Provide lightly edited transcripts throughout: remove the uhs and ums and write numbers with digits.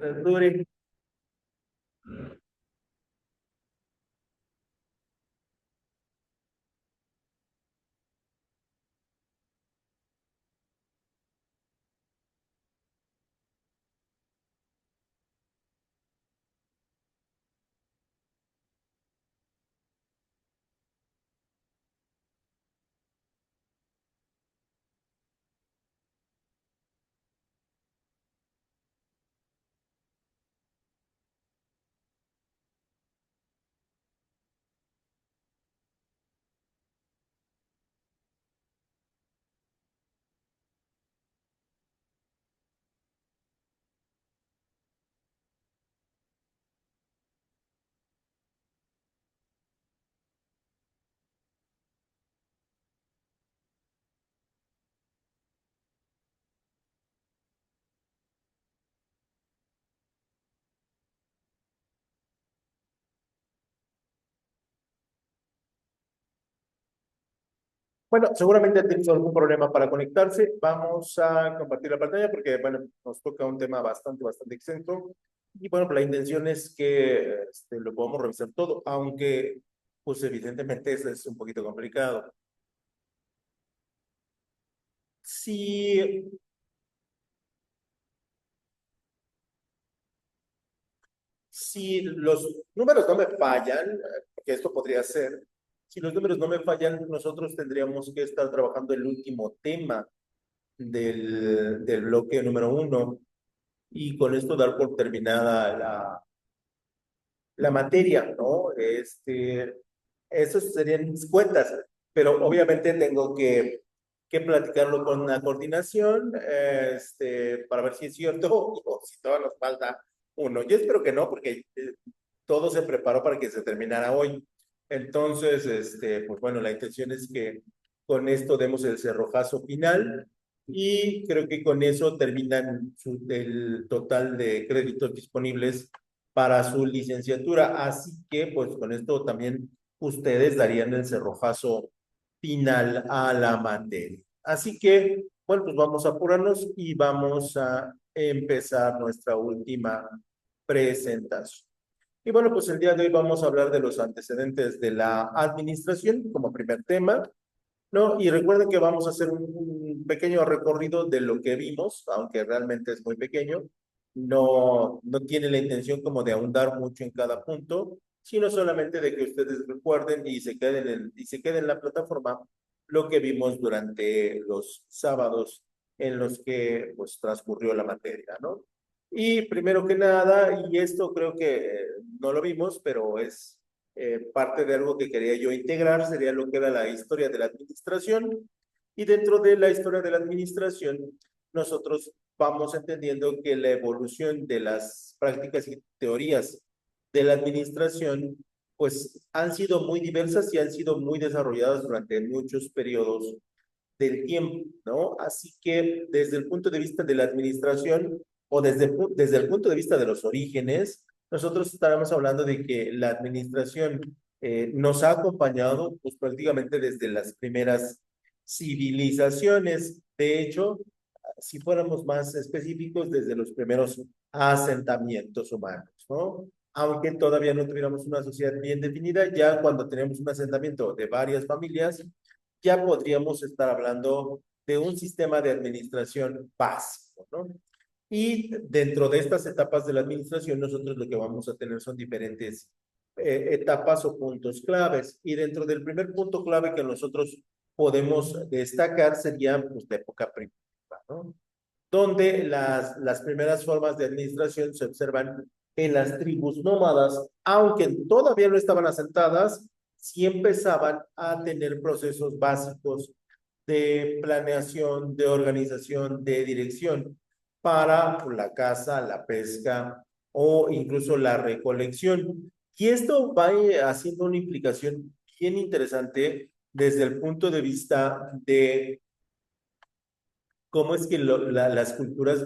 Dure. Bueno, seguramente ha tenido algún problema para conectarse. Vamos a compartir la pantalla porque, bueno, nos toca un tema bastante extenso. Y bueno, pues la intención es que lo podamos revisar todo, aunque, pues evidentemente es un poquito complicado. Si, si los números no me fallan, que esto podría ser, si los números no me fallan, nosotros tendríamos que estar trabajando el último tema del bloque número uno y con esto dar por terminada la materia, ¿no? Esos serían mis cuentas, pero obviamente tengo que platicarlo con la coordinación, para ver si es cierto o si todavía nos falta uno. Yo espero que no, porque todo se preparó para que se terminara hoy. Entonces, pues bueno, la intención es que con esto demos el cerrojazo final y creo que con eso terminan el total de créditos disponibles para su licenciatura. Así que, pues con esto también ustedes darían el cerrojazo final a la materia. Así que, bueno, pues vamos a apurarnos y vamos a empezar nuestra última presentación. Y bueno, pues el día de hoy vamos a hablar de los antecedentes de la administración como primer tema, ¿no? Y recuerden que vamos a hacer un pequeño recorrido de lo que vimos, aunque realmente es muy pequeño. No tiene la intención como de ahondar mucho en cada punto, sino solamente de que ustedes recuerden y se queden en la plataforma lo que vimos durante los sábados en los que pues transcurrió la materia, ¿no? Y primero que nada, y esto creo que no lo vimos, pero es parte de algo que quería yo integrar, sería lo que era la historia de la administración. Y dentro de la historia de la administración, nosotros vamos entendiendo que la evolución de las prácticas y teorías de la administración, pues han sido muy diversas y han sido muy desarrolladas durante muchos periodos del tiempo, ¿no? Así que desde el punto de vista de la administración o desde el punto de vista de los orígenes, nosotros estábamos hablando de que la administración nos ha acompañado pues prácticamente desde las primeras civilizaciones. De hecho, si fuéramos más específicos, desde los primeros asentamientos humanos, ¿no? Aunque todavía no tuviéramos una sociedad bien definida, ya cuando tenemos un asentamiento de varias familias, ya podríamos estar hablando de un sistema de administración básico, ¿no? Y dentro de estas etapas de la administración, nosotros lo que vamos a tener son diferentes etapas o puntos claves. Y dentro del primer punto clave que nosotros podemos destacar sería pues, la época primitiva, ¿no? Donde las primeras formas de administración se observan en las tribus nómadas, aunque todavía no estaban asentadas, sí empezaban a tener procesos básicos de planeación, de organización, de dirección para la caza, la pesca o incluso la recolección. Y esto va haciendo una implicación bien interesante desde el punto de vista de cómo es que las culturas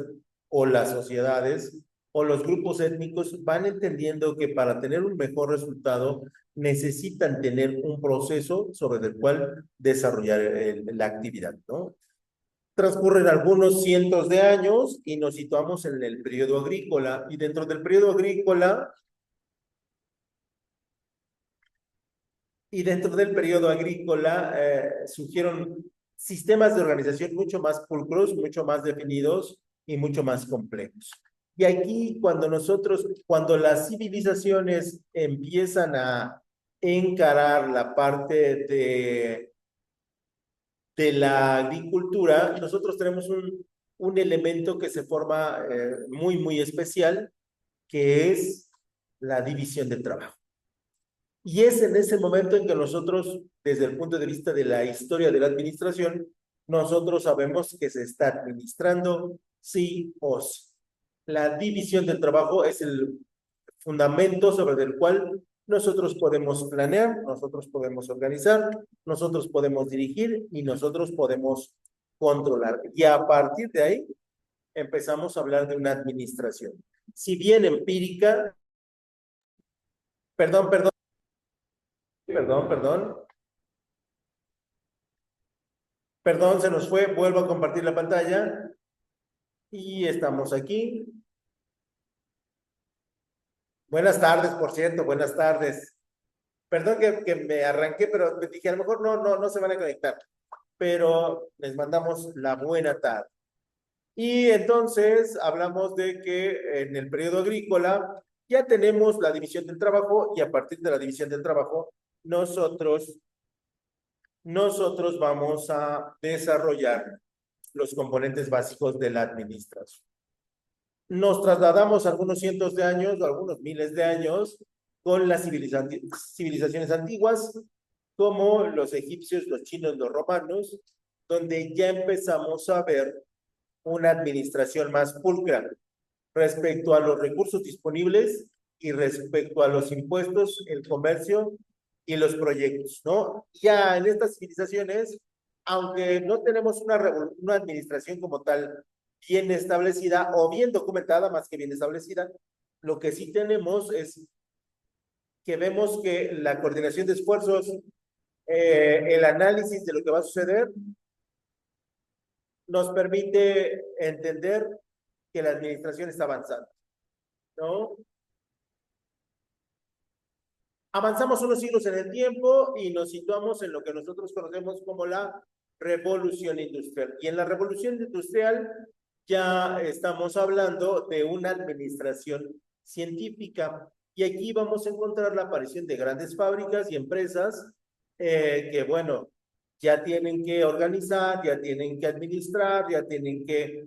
o las sociedades o los grupos étnicos van entendiendo que para tener un mejor resultado necesitan tener un proceso sobre el cual desarrollar la actividad, ¿no? Transcurren algunos cientos de años y nos situamos en el periodo agrícola. Y dentro del periodo agrícola, surgieron sistemas de organización mucho más pulcros, mucho más definidos y mucho más complejos. Y aquí, cuando las civilizaciones empiezan a encarar la parte de la agricultura, nosotros tenemos un elemento que se forma muy, muy especial, que es la división del trabajo. Y es en ese momento en que nosotros, desde el punto de vista de la historia de la administración, nosotros sabemos que se está administrando sí o sí. La división del trabajo es el fundamento sobre el cual nosotros podemos planear, nosotros podemos organizar, nosotros podemos dirigir y nosotros podemos controlar. Y a partir de ahí empezamos a hablar de una administración. Si bien empírica, perdón, se nos fue, vuelvo a compartir la pantalla y estamos aquí. Buenas tardes, por cierto, buenas tardes. Perdón que me arranqué, pero me dije, a lo mejor no se van a conectar, pero les mandamos la buena tarde. Y entonces hablamos de que en el periodo agrícola ya tenemos la división del trabajo y a partir de la división del trabajo nosotros vamos a desarrollar los componentes básicos de la administración. Nos trasladamos algunos cientos de años, o algunos miles de años, con las civilizaciones antiguas, como los egipcios, los chinos, los romanos, donde ya empezamos a ver una administración más pulcra respecto a los recursos disponibles y respecto a los impuestos, el comercio y los proyectos, ¿no? Ya en estas civilizaciones, aunque no tenemos una administración como tal bien establecida o bien documentada, más que bien establecida, lo que sí tenemos es que vemos que la coordinación de esfuerzos, el análisis de lo que va a suceder, nos permite entender que la administración está avanzando, ¿no? Avanzamos unos siglos en el tiempo y nos situamos en lo que nosotros conocemos como la revolución industrial. Y en la revolución industrial ya estamos hablando de una administración científica. Y aquí vamos a encontrar la aparición de grandes fábricas y empresas que, bueno, ya tienen que organizar, ya tienen que administrar, ya tienen que,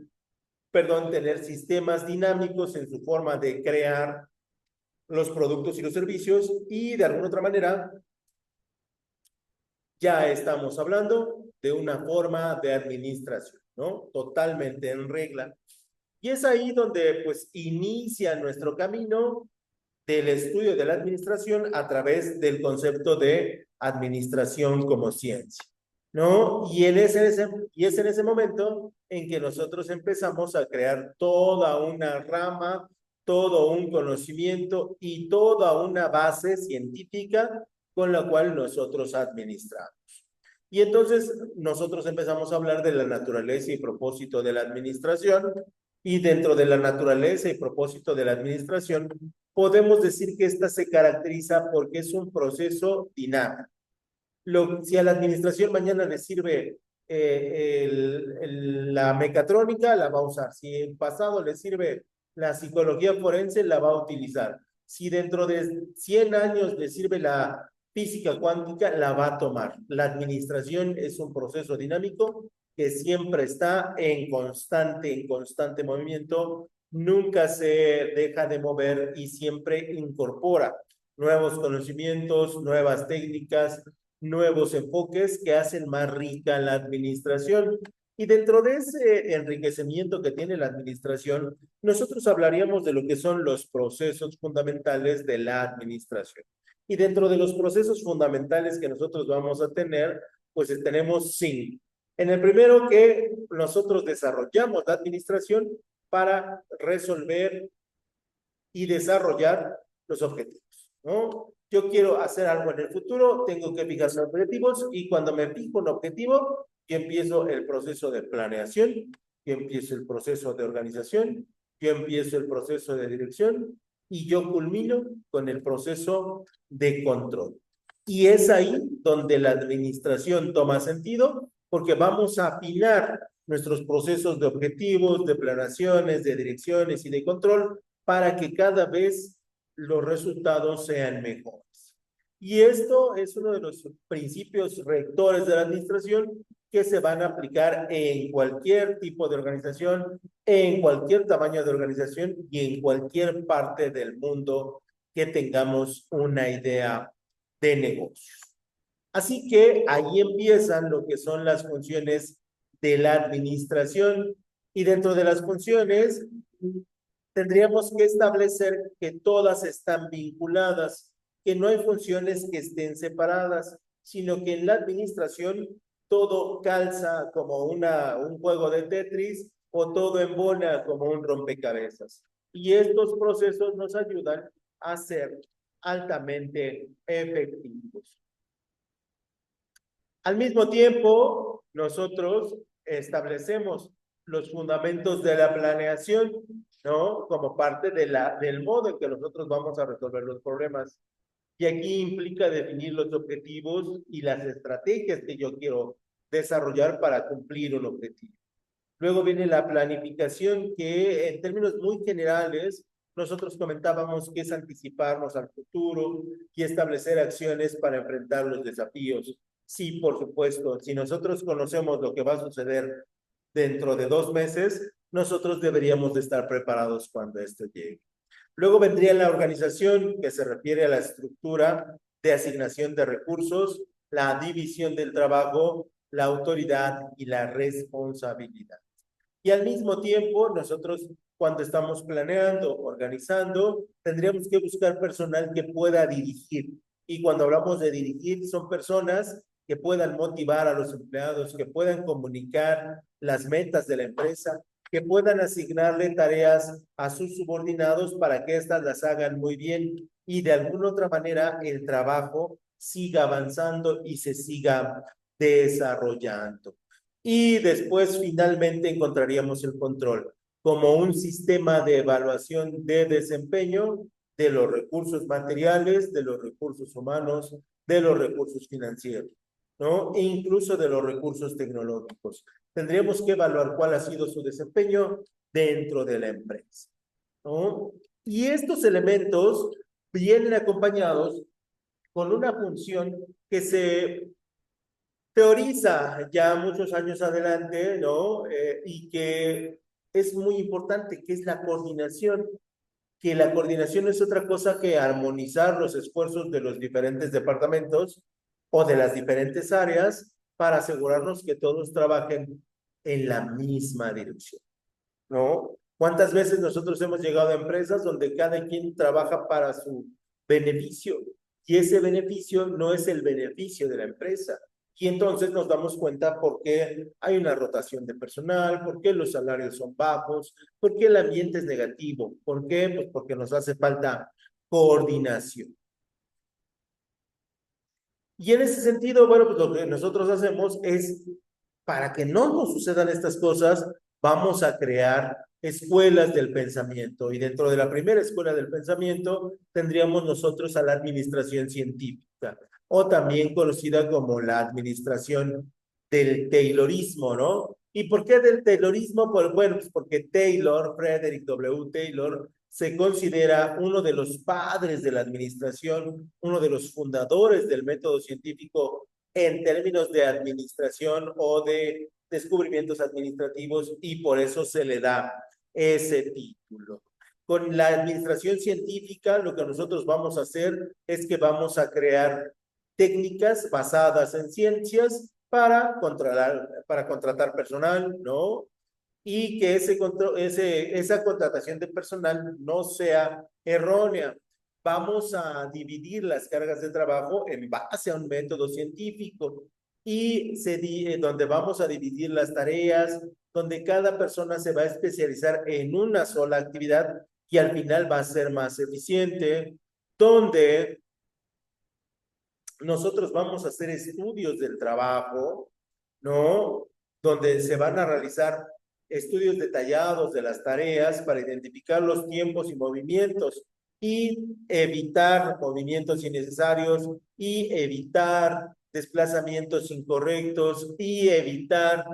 tener sistemas dinámicos en su forma de crear los productos y los servicios y de alguna otra manera ya estamos hablando de una forma de administración, ¿no? Totalmente en regla. Y es ahí donde pues inicia nuestro camino del estudio de la administración a través del concepto de administración como ciencia, ¿no? Y es en ese momento en que nosotros empezamos a crear toda una rama, todo un conocimiento y toda una base científica con la cual nosotros administramos. Y entonces nosotros empezamos a hablar de la naturaleza y propósito de la administración, y dentro de la naturaleza y propósito de la administración, podemos decir que esta se caracteriza porque es un proceso dinámico. Si a la administración mañana le sirve la mecatrónica, la va a usar. Si en pasado le sirve la psicología forense, la va a utilizar. Si dentro de 100 años le sirve la física cuántica, la va a tomar. La administración es un proceso dinámico que siempre está en constante movimiento, nunca se deja de mover y siempre incorpora nuevos conocimientos, nuevas técnicas, nuevos enfoques que hacen más rica la administración. Y dentro de ese enriquecimiento que tiene la administración, nosotros hablaríamos de lo que son los procesos fundamentales de la administración. Y dentro de los procesos fundamentales que nosotros vamos a tener, pues tenemos 5. En el primero, que nosotros desarrollamos la administración para resolver y desarrollar los objetivos, ¿no? Yo quiero hacer algo en el futuro, tengo que fijar objetivos y cuando me fijo un objetivo, Yo empiezo el proceso de planeación, yo empiezo el proceso de organización, yo empiezo el proceso de dirección y yo culmino con el proceso de control. Y es ahí donde la administración toma sentido, porque vamos a afinar nuestros procesos de objetivos, de planeaciones, de direcciones y de control para que cada vez los resultados sean mejores. Y esto es uno de los principios rectores de la administración que se van a aplicar en cualquier tipo de organización, en cualquier tamaño de organización y en cualquier parte del mundo que tengamos una idea de negocios. Así que ahí empiezan lo que son las funciones de la administración y dentro de las funciones tendríamos que establecer que todas están vinculadas, que no hay funciones que estén separadas, sino que en la administración todo calza como un juego de Tetris o todo embona como un rompecabezas. Y estos procesos nos ayudan a ser altamente efectivos. Al mismo tiempo, nosotros establecemos los fundamentos de la planeación, ¿no? Como parte del modo en que nosotros vamos a resolver los problemas. Y aquí implica definir los objetivos y las estrategias que yo quiero desarrollar para cumplir un objetivo. Luego viene la planificación, que en términos muy generales, nosotros comentábamos que es anticiparnos al futuro y establecer acciones para enfrentar los desafíos. Sí, por supuesto, si nosotros conocemos lo que va a suceder dentro de 2 meses, nosotros deberíamos de estar preparados cuando esto llegue. Luego vendría la organización, que se refiere a la estructura de asignación de recursos, la división del trabajo, la autoridad y la responsabilidad. Y al mismo tiempo, nosotros cuando estamos planeando, organizando, tendríamos que buscar personal que pueda dirigir. Y cuando hablamos de dirigir, son personas que puedan motivar a los empleados, que puedan comunicar las metas de la empresa, que puedan asignarle tareas a sus subordinados para que éstas las hagan muy bien y de alguna otra manera el trabajo siga avanzando y se siga desarrollando. Y después finalmente encontraríamos el control como un sistema de evaluación de desempeño de los recursos materiales, de los recursos humanos, de los recursos financieros, ¿no? E incluso de los recursos tecnológicos. Tendríamos que evaluar cuál ha sido su desempeño dentro de la empresa, ¿no? Y estos elementos vienen acompañados con una función que se teoriza ya muchos años adelante, ¿no? Y que es muy importante, que es la coordinación, que la coordinación no es otra cosa que armonizar los esfuerzos de los diferentes departamentos o de las diferentes áreas para asegurarnos que todos trabajen en la misma dirección, ¿no? ¿Cuántas veces nosotros hemos llegado a empresas donde cada quien trabaja para su beneficio y ese beneficio no es el beneficio de la empresa? Y entonces nos damos cuenta por qué hay una rotación de personal, por qué los salarios son bajos, por qué el ambiente es negativo. ¿Por qué? Pues porque nos hace falta coordinación. Y en ese sentido, bueno, pues lo que nosotros hacemos es, para que no nos sucedan estas cosas, vamos a crear escuelas del pensamiento. Y dentro de la primera escuela del pensamiento tendríamos nosotros a la administración científica, o también conocida como la administración del Taylorismo, ¿no? ¿Y por qué del Taylorismo? Pues bueno, pues porque Taylor, Frederick W. Taylor, se considera uno de los padres de la administración, uno de los fundadores del método científico en términos de administración o de descubrimientos administrativos y por eso se le da ese título. Con la administración científica, lo que nosotros vamos a hacer es que vamos a crear técnicas basadas en ciencias para contratar personal, ¿no? Y que esa contratación de personal no sea errónea. Vamos a dividir las cargas de trabajo en base a un método científico y donde vamos a dividir las tareas, donde cada persona se va a especializar en una sola actividad y al final va a ser más eficiente, donde nosotros vamos a hacer estudios del trabajo ¿no? Donde se van a realizar estudios detallados de las tareas para identificar los tiempos y movimientos y evitar movimientos innecesarios y evitar desplazamientos incorrectos y evitar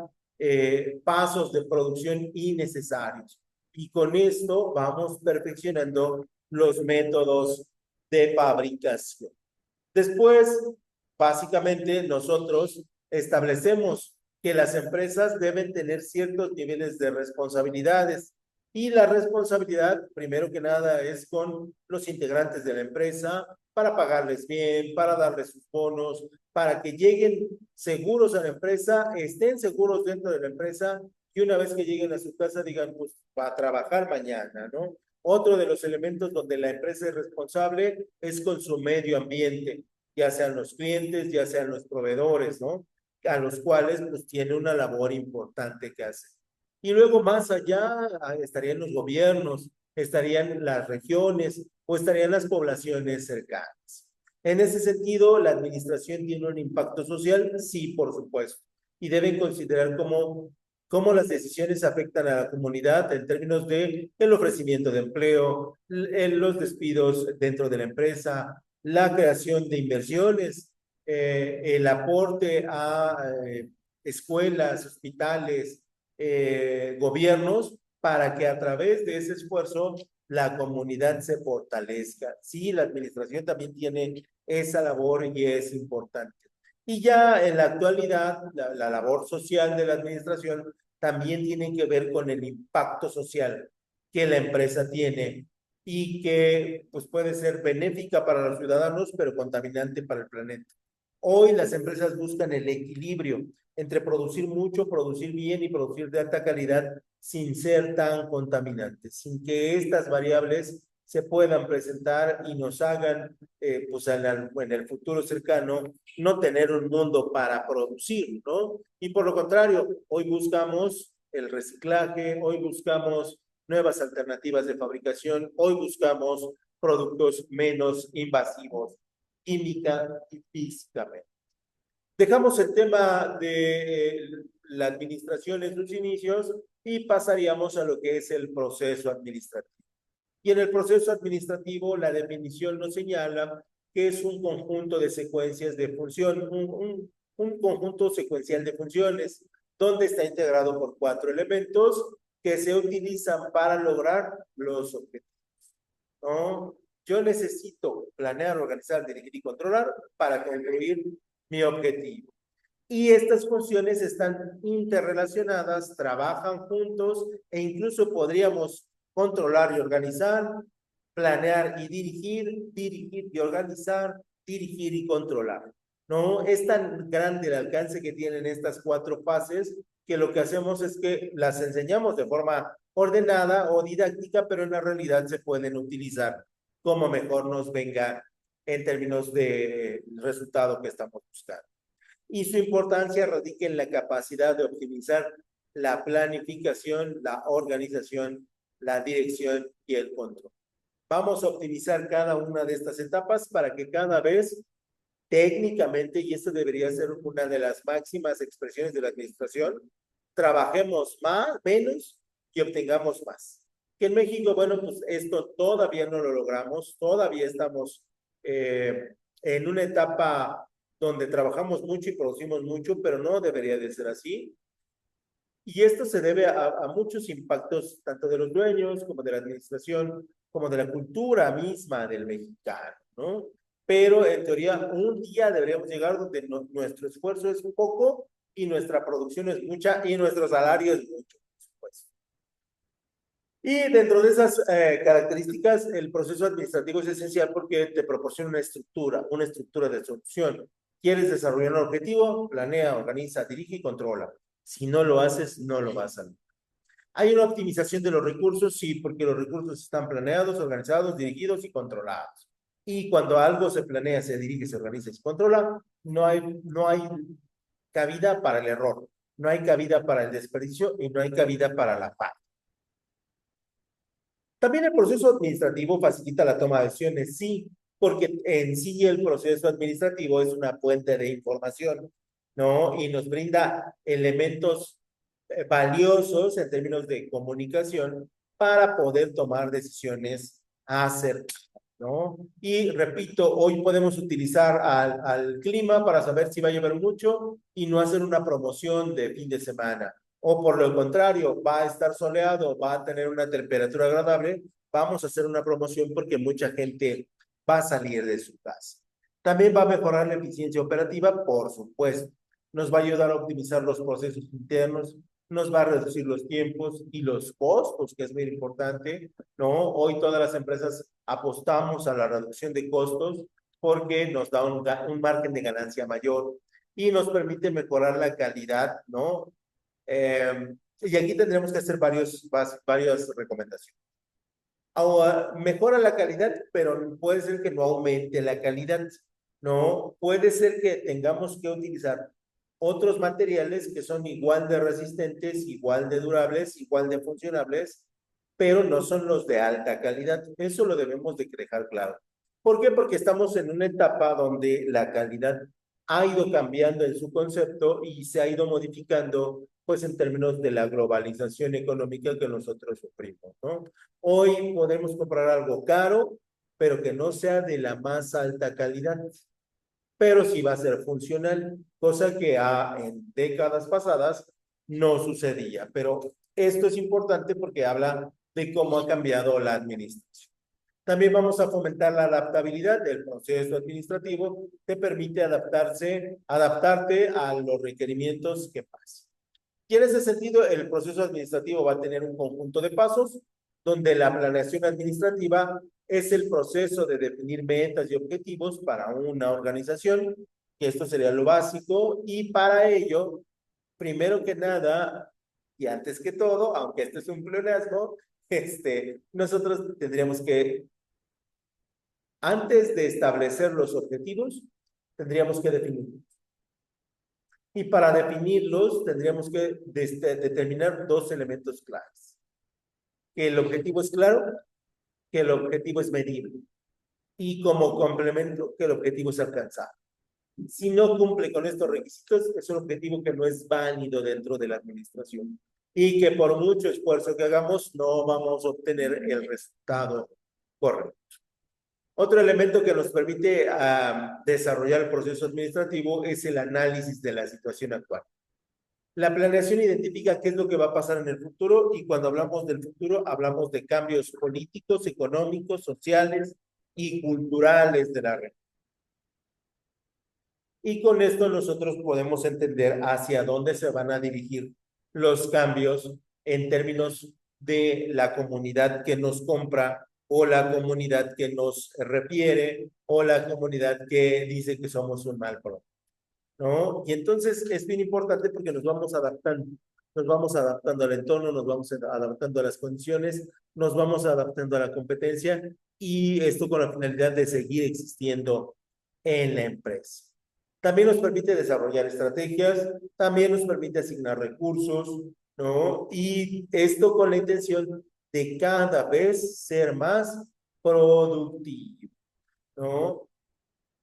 pasos de producción innecesarios. Y con esto vamos perfeccionando los métodos de fabricación. Después, básicamente, nosotros establecemos que las empresas deben tener ciertos niveles de responsabilidades y la responsabilidad, primero que nada, es con los integrantes de la empresa para pagarles bien, para darles sus bonos, para que lleguen seguros a la empresa, estén seguros dentro de la empresa y una vez que lleguen a su casa digan, pues, va a trabajar mañana, ¿no? Otro de los elementos donde la empresa es responsable es con su medio ambiente, ya sean los clientes, ya sean los proveedores, ¿no? A los cuales pues tiene una labor importante que hacer. Y luego más allá estarían los gobiernos, estarían las regiones o estarían las poblaciones cercanas. En ese sentido, la administración tiene un impacto social, sí, por supuesto, y deben considerar cómo las decisiones afectan a la comunidad en términos de el ofrecimiento de empleo, los despidos dentro de la empresa, la creación de inversiones, el aporte a escuelas, hospitales, gobiernos, para que a través de ese esfuerzo la comunidad se fortalezca. Sí, la administración también tiene esa labor y es importante. Y ya en la actualidad, la labor social de la administración también tiene que ver con el impacto social que la empresa tiene y que pues, puede ser benéfica para los ciudadanos, pero contaminante para el planeta. Hoy las empresas buscan el equilibrio entre producir mucho, producir bien y producir de alta calidad sin ser tan contaminantes, sin que estas variables se puedan presentar y nos hagan, pues en el futuro cercano, no tener un mundo para producir, ¿no? Y por lo contrario, hoy buscamos el reciclaje, hoy buscamos nuevas alternativas de fabricación, hoy buscamos productos menos invasivos química y físicamente. Dejamos el tema de la administración en sus inicios y pasaríamos a lo que es el proceso administrativo. Y en el proceso administrativo, la definición nos señala que es un conjunto de secuencias de función, un conjunto secuencial de funciones, donde está integrado por 4 elementos que se utilizan para lograr los objetivos, ¿no? Yo necesito planear, organizar, dirigir y controlar para concluir mi objetivo. Y estas funciones están interrelacionadas, trabajan juntos e incluso podríamos controlar y organizar, planear y dirigir y organizar, dirigir y controlar. ¿No? Es tan grande el alcance que tienen estas 4 fases que lo que hacemos es que las enseñamos de forma ordenada o didáctica, pero en la realidad se pueden utilizar como mejor nos venga en términos de resultado que estamos buscando. Y su importancia radica en la capacidad de optimizar la planificación, la organización, la dirección y el control. Vamos a optimizar cada una de estas etapas para que cada vez técnicamente, y esto debería ser una de las máximas expresiones de la administración, trabajemos menos y obtengamos más. Que en México, bueno, pues esto todavía no lo logramos, todavía estamos en una etapa donde trabajamos mucho y producimos mucho, pero no debería de ser así. Y esto se debe a muchos impactos, tanto de los dueños, como de la administración, como de la cultura misma del mexicano, ¿no? Pero en teoría, un día deberíamos llegar donde nuestro esfuerzo es un poco y nuestra producción es mucha y nuestro salario es mucho, por supuesto. Y dentro de esas características, el proceso administrativo es esencial porque te proporciona una estructura de solución. ¿Quieres desarrollar un objetivo? Planea, organiza, dirige y controla. Si no lo haces, no lo vas a lograr. ¿Hay una optimización de los recursos? Sí, porque los recursos están planeados, organizados, dirigidos y controlados. Y cuando algo se planea, se dirige, se organiza y se controla, no hay cabida para el error, no hay cabida para el desperdicio y no hay cabida para la paz. También el proceso administrativo facilita la toma de decisiones, sí, porque en sí el proceso administrativo es una fuente de información ¿no? Y nos brinda elementos valiosos en términos de comunicación para poder tomar decisiones acertadas, ¿no? Y repito, hoy podemos utilizar al clima para saber si va a llover mucho y no hacer una promoción de fin de semana. O por lo contrario, va a estar soleado, va a tener una temperatura agradable, vamos a hacer una promoción porque mucha gente va a salir de su casa. También va a mejorar la eficiencia operativa, por supuesto. Nos va a ayudar a optimizar los procesos internos, nos va a reducir los tiempos y los costos, que es muy importante, ¿no? Hoy todas las empresas apostamos a la reducción de costos porque nos da un margen de ganancia mayor y nos permite mejorar la calidad, ¿no? Y aquí tendremos que hacer varias recomendaciones. Ahora, mejora la calidad, pero puede ser que no aumente la calidad, ¿no? Puede ser que tengamos que utilizar otros materiales que son igual de resistentes, igual de durables, igual de funcionables, pero no son los de alta calidad. Eso lo debemos de dejar claro. ¿Por qué? Porque estamos en una etapa donde la calidad ha ido cambiando en su concepto y se ha ido modificando, pues en términos de la globalización económica que nosotros sufrimos, ¿no? Hoy podemos comprar algo caro, pero que no sea de la más alta calidad, pero sí va a ser funcional, cosa que en décadas pasadas no sucedía. Pero esto es importante porque habla de cómo ha cambiado la administración. También vamos a fomentar la adaptabilidad del proceso administrativo, te permite adaptarte a los requerimientos que pasen. Y en ese sentido, el proceso administrativo va a tener un conjunto de pasos, donde la planeación administrativa es el proceso de definir metas y objetivos para una organización, que esto sería lo básico, y para ello, primero que nada, y antes que todo, aunque este es un pleonasmo, nosotros tendríamos que, antes de establecer los objetivos, tendríamos que definirlos. Y para definirlos, tendríamos que determinar dos elementos claves. Que el objetivo es claro, que el objetivo es medible. Y como complemento, que el objetivo es alcanzable. Si no cumple con estos requisitos, es un objetivo que no es válido dentro de la administración. Y que por mucho esfuerzo que hagamos, no vamos a obtener el resultado correcto. Otro elemento que nos permite desarrollar el proceso administrativo es el análisis de la situación actual. La planeación identifica qué es lo que va a pasar en el futuro y cuando hablamos del futuro hablamos de cambios políticos, económicos, sociales y culturales de la red. Y con esto nosotros podemos entender hacia dónde se van a dirigir los cambios en términos de la comunidad que nos compra o la comunidad que nos refiere o la comunidad que dice que somos un mal producto, ¿no? Y entonces es bien importante porque nos vamos adaptando al entorno, nos vamos adaptando a las condiciones, nos vamos adaptando a la competencia y esto con la finalidad de seguir existiendo en la empresa. También nos permite desarrollar estrategias, también nos permite asignar recursos, ¿no? Y esto con la intención de cada vez ser más productivo, ¿no?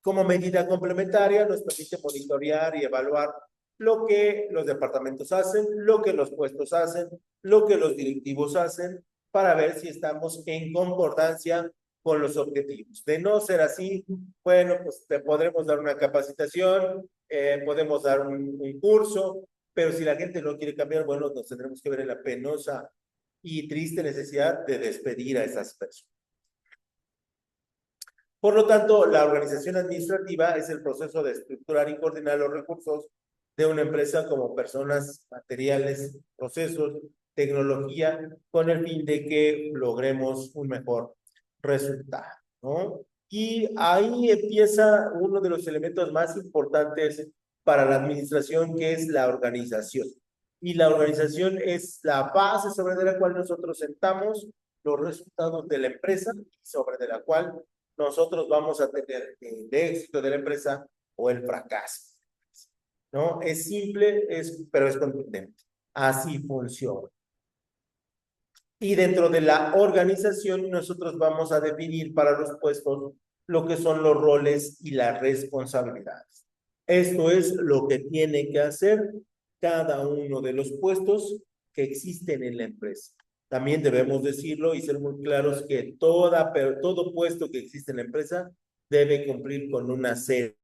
Como medida complementaria, nos permite monitorear y evaluar lo que los departamentos hacen, lo que los puestos hacen, lo que los directivos hacen, para ver si estamos en concordancia con los objetivos. De no ser así, bueno, pues te podremos dar una capacitación, podemos dar un curso, pero si la gente no quiere cambiar, bueno, nos tendremos que ver en la penosa y triste necesidad de despedir a esas personas. Por lo tanto, la organización administrativa es el proceso de estructurar y coordinar los recursos de una empresa como personas, materiales, procesos, tecnología, con el fin de que logremos un mejor resultado, ¿no? Y ahí empieza uno de los elementos más importantes para la administración, que es la organización. Y la organización es la base sobre la cual nosotros sentamos los resultados de la empresa y sobre de la cual nosotros vamos a tener el éxito de la empresa o el fracaso, ¿no? Es simple, pero es contundente. Así funciona. Y dentro de la organización, nosotros vamos a definir para los puestos lo que son los roles y las responsabilidades. Esto es lo que tiene que hacer cada uno de los puestos que existen en la empresa. También debemos decirlo y ser muy claros que todo puesto que existe en la empresa debe cumplir con una serie